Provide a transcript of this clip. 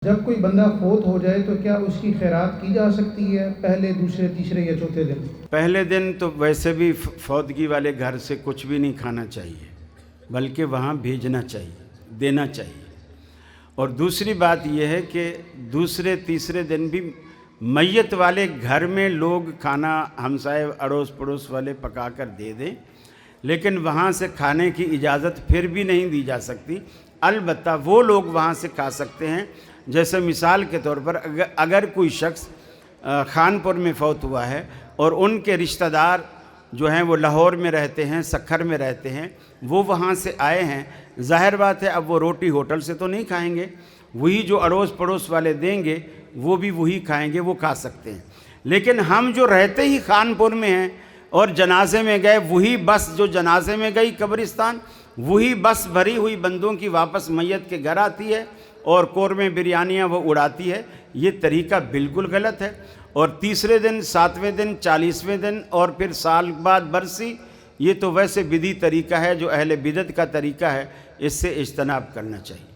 جب کوئی بندہ فوت ہو جائے تو کیا اس کی خیرات کی جا سکتی ہے پہلے، دوسرے، تیسرے یا چوتھے دن؟ پہلے دن تو ویسے بھی فوتگی والے گھر سے کچھ بھی نہیں کھانا چاہیے، بلکہ وہاں بھیجنا چاہیے، دینا چاہیے۔ اور دوسری بات یہ ہے کہ دوسرے تیسرے دن بھی میت والے گھر میں لوگ کھانا ہمسائے اڑوس پڑوس والے پکا کر دے دیں، لیکن وہاں سے کھانے کی اجازت پھر بھی نہیں دی جا سکتی۔ البتہ وہ لوگ وہاں سے کھا سکتے ہیں، جیسے مثال کے طور پر اگر کوئی شخص خانپور میں فوت ہوا ہے اور ان کے رشتہ دار جو ہیں وہ لاہور میں رہتے ہیں، سکھر میں رہتے ہیں، وہ وہاں سے آئے ہیں، ظاہر بات ہے اب وہ روٹی ہوٹل سے تو نہیں کھائیں گے، وہی جو اڑوس پڑوس والے دیں گے وہ بھی وہی کھائیں گے، وہ کھا سکتے ہیں۔ لیکن ہم جو رہتے ہی خانپور میں ہیں اور جنازے میں گئے، وہی بس جو جنازے میں گئی قبرستان، وہی بس بھری ہوئی بندوں کی واپس میت کے گھر آتی ہے اور قورمے بریانیاں وہ اڑاتی ہے، یہ طریقہ بالکل غلط ہے۔ اور تیسرے دن، 7ویں دن، 40ویں دن اور پھر سال بعد برسی، یہ تو ویسے بدعی طریقہ ہے جو اہل بدعت کا طریقہ ہے، اس سے اجتناب کرنا چاہیے۔